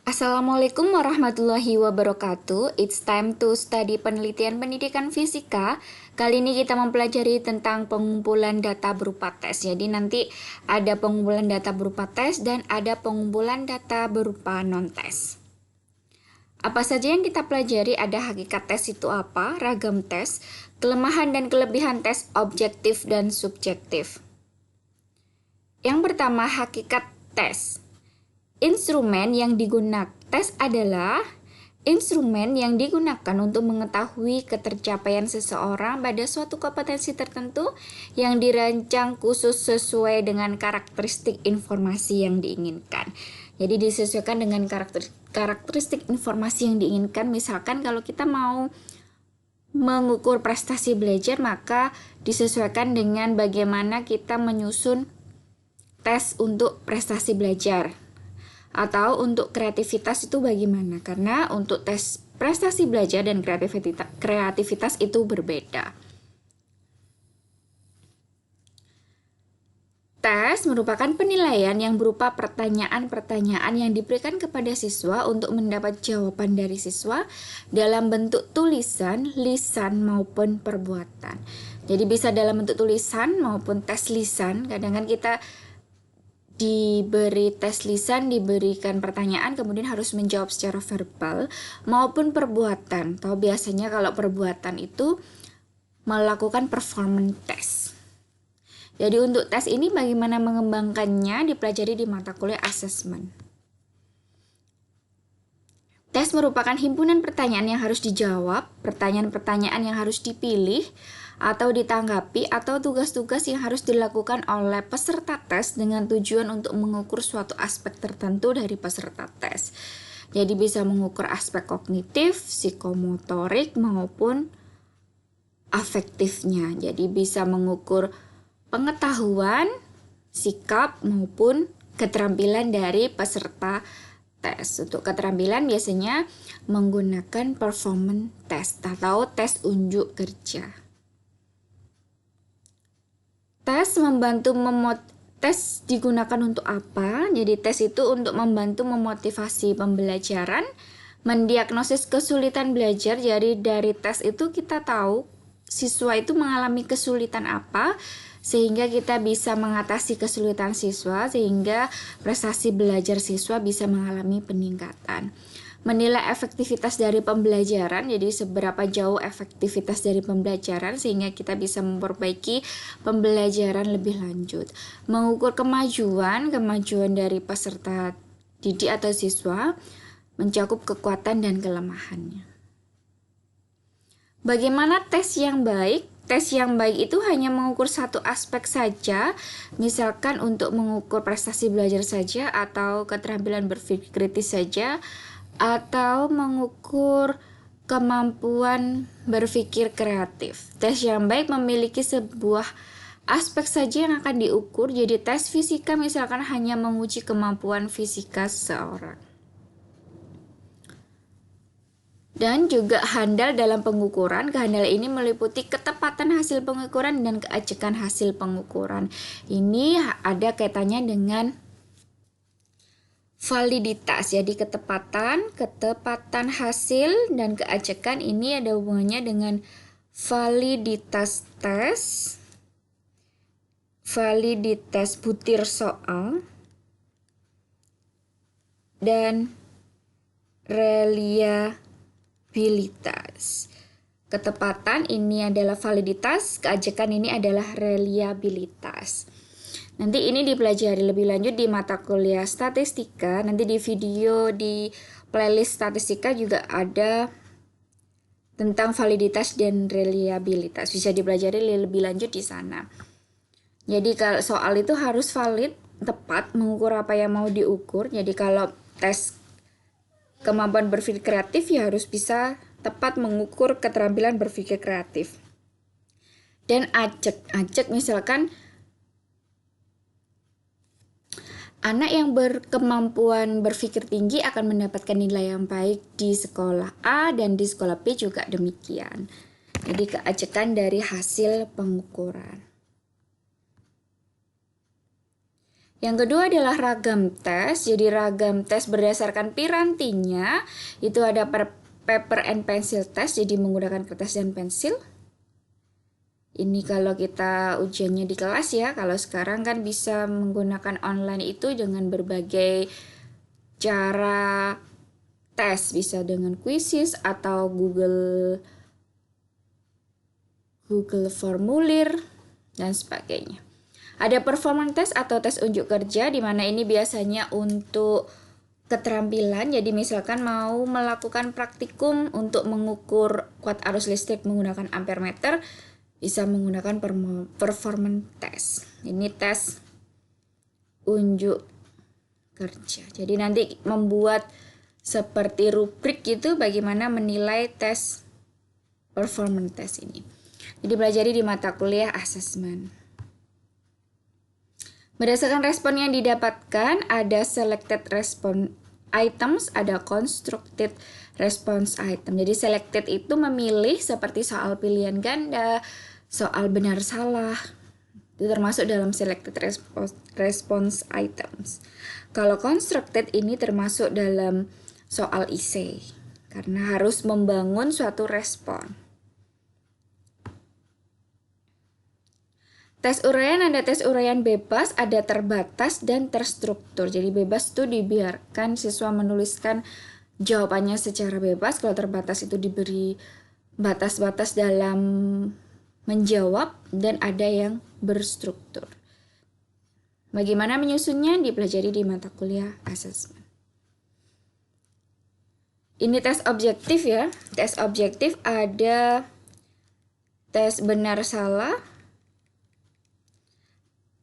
Assalamualaikum warahmatullahi wabarakatuh. It's time to study penelitian pendidikan fisika. Kali ini kita mempelajari tentang pengumpulan data berupa tes. Jadi nanti ada pengumpulan data berupa tes dan ada pengumpulan data berupa non-tes. Apa saja yang kita pelajari? Ada hakikat tes itu apa, ragam tes, kelemahan dan kelebihan tes objektif dan subjektif. Yang pertama, hakikat tes. Instrumen yang digunakan tes adalah instrumen yang digunakan untuk mengetahui ketercapaian seseorang pada suatu kompetensi tertentu yang dirancang khusus sesuai dengan karakteristik informasi yang diinginkan. Jadi disesuaikan dengan karakteristik informasi yang diinginkan. Misalkan kalau kita mau mengukur prestasi belajar, maka disesuaikan dengan bagaimana kita menyusun tes untuk prestasi belajar. Atau untuk kreativitas itu bagaimana? Karena untuk tes prestasi belajar dan kreativitas itu berbeda. Tes merupakan penilaian yang berupa pertanyaan-pertanyaan yang diberikan kepada siswa untuk mendapat jawaban dari siswa dalam bentuk tulisan, lisan, maupun perbuatan. Jadi bisa dalam bentuk tulisan maupun tes lisan. Kadang-kadang kita diberi tes lisan, diberikan pertanyaan, kemudian harus menjawab secara verbal maupun perbuatan. Atau biasanya kalau perbuatan itu melakukan performance test. Jadi untuk tes ini bagaimana mengembangkannya dipelajari di mata kuliah assessment. Tes merupakan himpunan pertanyaan yang harus dijawab, pertanyaan-pertanyaan yang harus dipilih atau ditanggapi, atau tugas-tugas yang harus dilakukan oleh peserta tes dengan tujuan untuk mengukur suatu aspek tertentu dari peserta tes. Jadi bisa mengukur aspek kognitif, psikomotorik, maupun afektifnya. Jadi bisa mengukur pengetahuan, sikap, maupun keterampilan dari peserta tes. Untuk keterampilan biasanya menggunakan performance test atau tes unjuk kerja. Tes digunakan untuk apa? Jadi tes itu untuk membantu memotivasi pembelajaran, mendiagnosis kesulitan belajar. Jadi dari tes itu kita tahu siswa itu mengalami kesulitan apa, sehingga kita bisa mengatasi kesulitan siswa, sehingga prestasi belajar siswa bisa mengalami peningkatan. Menilai efektivitas dari pembelajaran, jadi seberapa jauh efektivitas dari pembelajaran sehingga kita bisa memperbaiki pembelajaran lebih lanjut. Mengukur kemajuan dari peserta didik atau siswa, mencakup kekuatan dan kelemahannya. Bagaimana tes yang baik? Tes yang baik itu hanya mengukur satu aspek saja, misalkan untuk mengukur prestasi belajar saja, atau keterampilan berpikir kritis saja, atau mengukur kemampuan berpikir kreatif. Tes yang baik memiliki sebuah aspek saja yang akan diukur. Jadi tes fisika misalkan hanya menguji kemampuan fisika seseorang. Dan juga handal dalam pengukuran. Kehandalan ini meliputi ketepatan hasil pengukuran dan keajekan hasil pengukuran. Ini ada kaitannya dengan validitas. Jadi ketepatan hasil dan keajekan ini ada hubungannya dengan validitas tes, validitas butir soal, dan reliabilitas. Ketepatan ini adalah validitas, keajekan ini adalah reliabilitas. Nanti ini dipelajari lebih lanjut di mata kuliah statistika. Nanti di video di playlist statistika juga ada tentang validitas dan reliabilitas. Bisa dipelajari lebih lanjut di sana. Jadi kalau soal itu harus valid, tepat, mengukur apa yang mau diukur. Jadi kalau tes kemampuan berpikir kreatif ya harus bisa tepat mengukur keterampilan berpikir kreatif. Dan ajek misalkan anak yang berkemampuan berpikir tinggi akan mendapatkan nilai yang baik di sekolah A dan di sekolah B juga demikian. Jadi keajekan dari hasil pengukuran. Yang kedua adalah ragam tes. Jadi ragam tes berdasarkan pirantinya. Itu ada paper and pencil test, jadi menggunakan kertas dan pensil. Ini kalau kita ujiannya di kelas ya. Kalau sekarang kan bisa menggunakan online itu dengan berbagai cara tes. Bisa dengan quizzes atau Google formulir dan sebagainya. Ada performance test atau tes unjuk kerja, di mana ini biasanya untuk keterampilan. Jadi misalkan mau melakukan praktikum untuk mengukur kuat arus listrik menggunakan ampere meter, bisa menggunakan performance test. Ini tes unjuk kerja. Jadi nanti membuat seperti rubrik gitu bagaimana menilai tes performance test ini. Jadi pelajari di mata kuliah asesmen. Berdasarkan respon yang didapatkan, ada selected response items, ada constructed response item. Jadi selected itu memilih seperti soal pilihan ganda, soal benar salah. Itu termasuk dalam selected response items. Kalau constructed ini termasuk dalam soal essay, karena harus membangun suatu respon. Tes uraian ada tes uraian bebas, ada terbatas, dan terstruktur. Jadi bebas itu dibiarkan siswa menuliskan jawabannya secara bebas. Kalau terbatas itu diberi batas-batas dalam menjawab, dan ada yang berstruktur. Bagaimana menyusunnya dipelajari di mata kuliah asesmen. Ini tes objektif ya. Tes objektif ada tes benar salah,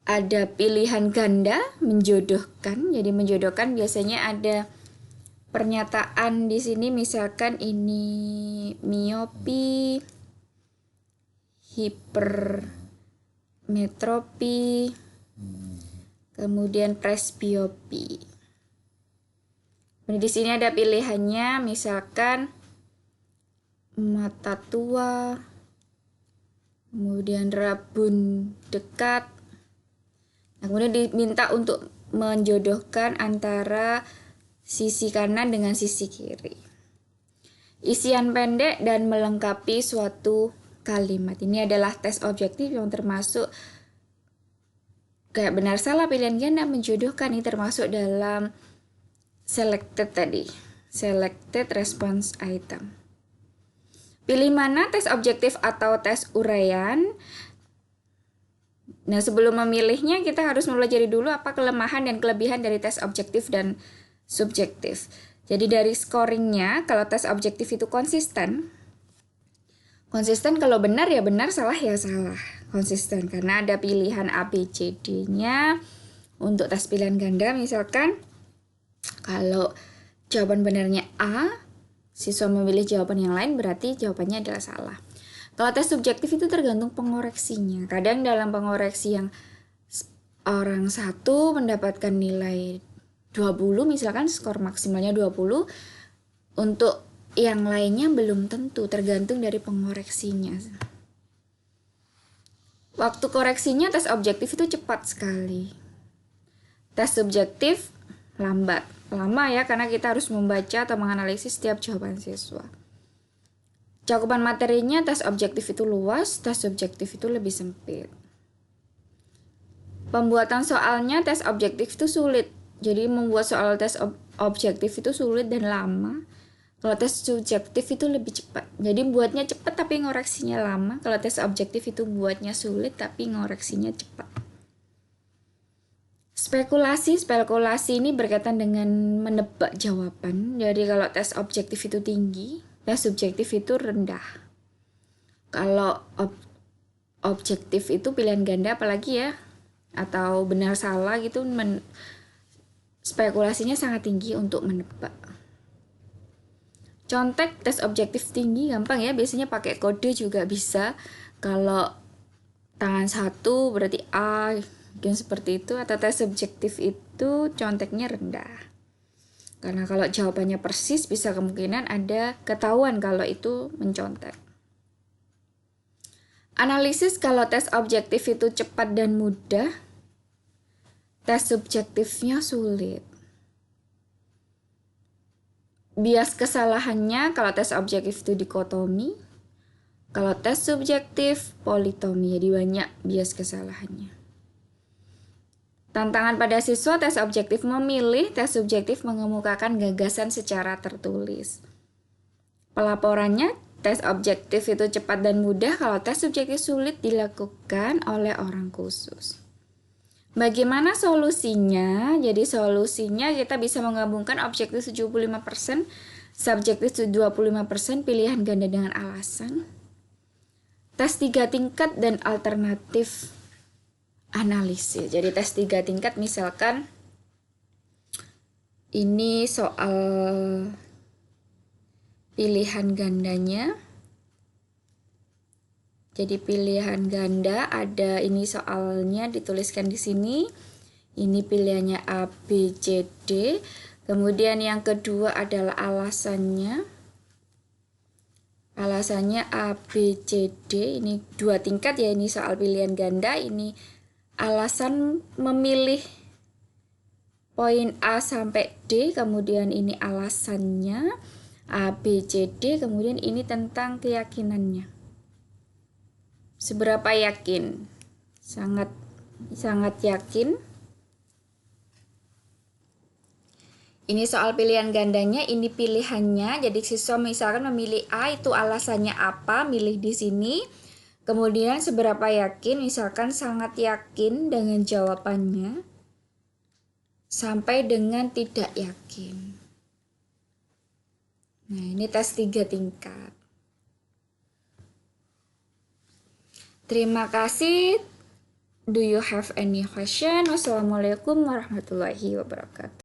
ada pilihan ganda, menjodohkan. Jadi menjodohkan biasanya ada pernyataan di sini, misalkan ini miopi, hipermetropi, kemudian presbiopi. Di sini ada pilihannya, misalkan mata tua, kemudian rabun dekat. Nah, kemudian diminta untuk menjodohkan antara sisi kanan dengan sisi kiri. Isian pendek dan melengkapi suatu kalimat. Ini adalah tes objektif yang termasuk kayak benar salah, pilihan ganda, menjodohkan. Ini termasuk dalam selected tadi. Selected response item. Pilih mana, tes objektif atau tes uraian. Nah, sebelum memilihnya kita harus mempelajari dulu apa kelemahan dan kelebihan dari tes objektif dan subjektif. Jadi dari scoringnya, kalau tes objektif itu konsisten. Konsisten kalau benar ya benar, salah ya salah. Konsisten karena ada pilihan A, B, C, D-nya. Untuk tes pilihan ganda misalkan, kalau jawaban benarnya A, siswa memilih jawaban yang lain berarti jawabannya adalah salah. Kalau tes subjektif itu tergantung pengoreksinya. Kadang dalam pengoreksi yang orang satu mendapatkan nilai 20, misalkan skor maksimalnya 20, untuk yang lainnya belum tentu, tergantung dari pengoreksinya. Waktu koreksinya tes objektif itu cepat sekali. Tes subjektif lambat. Lama ya, karena kita harus membaca atau menganalisis setiap jawaban siswa. Cakupan materinya tes objektif itu luas, tes subjektif itu lebih sempit. Pembuatan soalnya tes objektif itu sulit. Jadi membuat soal tes objektif itu sulit dan lama. Kalau tes subjektif itu lebih cepat. Jadi buatnya cepat tapi ngoreksinya lama. Kalau tes objektif itu buatnya sulit tapi ngoreksinya cepat. Spekulasi ini berkaitan dengan menebak jawaban. Jadi kalau tes objektif itu tinggi, tes subjektif itu rendah. Kalau objektif itu pilihan ganda apalagi ya, atau benar salah gitu, spekulasinya sangat tinggi untuk menebak. Contek tes objektif tinggi gampang ya, biasanya pakai kode juga bisa. Kalau tangan satu berarti A, mungkin seperti itu. Atau tes subjektif itu conteknya rendah. Karena kalau jawabannya persis bisa kemungkinan ada ketahuan kalau itu mencontek. Analisis kalau tes objektif itu cepat dan mudah. tes subjektifnya sulit. Bias kesalahannya kalau tes objektif itu dikotomi, kalau tes subjektif politomi, jadi banyak bias kesalahannya. Tantangan pada siswa tes objektif memilih, tes subjektif mengemukakan gagasan secara tertulis. Pelaporannya tes objektif itu cepat dan mudah, kalau tes subjektif sulit dilakukan oleh orang khusus. Bagaimana solusinya? Jadi solusinya kita bisa menggabungkan objektif 75%, subjektif 25%, pilihan ganda dengan alasan. Tes 3 tingkat dan alternatif analisis. Jadi tes 3 tingkat misalkan ini soal pilihan gandanya. Jadi pilihan ganda ada, ini soalnya dituliskan di sini. Ini pilihannya A, B, C, D. Kemudian yang kedua adalah alasannya. Alasannya A, B, C, D. Ini 2 tingkat ya, ini soal pilihan ganda. Ini alasan memilih poin A sampai D. Kemudian ini alasannya A, B, C, D. Kemudian ini tentang keyakinannya. Seberapa yakin? Sangat yakin. Ini soal pilihan gandanya, ini pilihannya. Jadi siswa misalkan memilih A, itu alasannya apa, milih di sini. Kemudian seberapa yakin, misalkan sangat yakin dengan jawabannya, sampai dengan tidak yakin. Nah, ini tes 3 tingkat. Terima kasih. Do you have any question? Wassalamualaikum warahmatullahi wabarakatuh.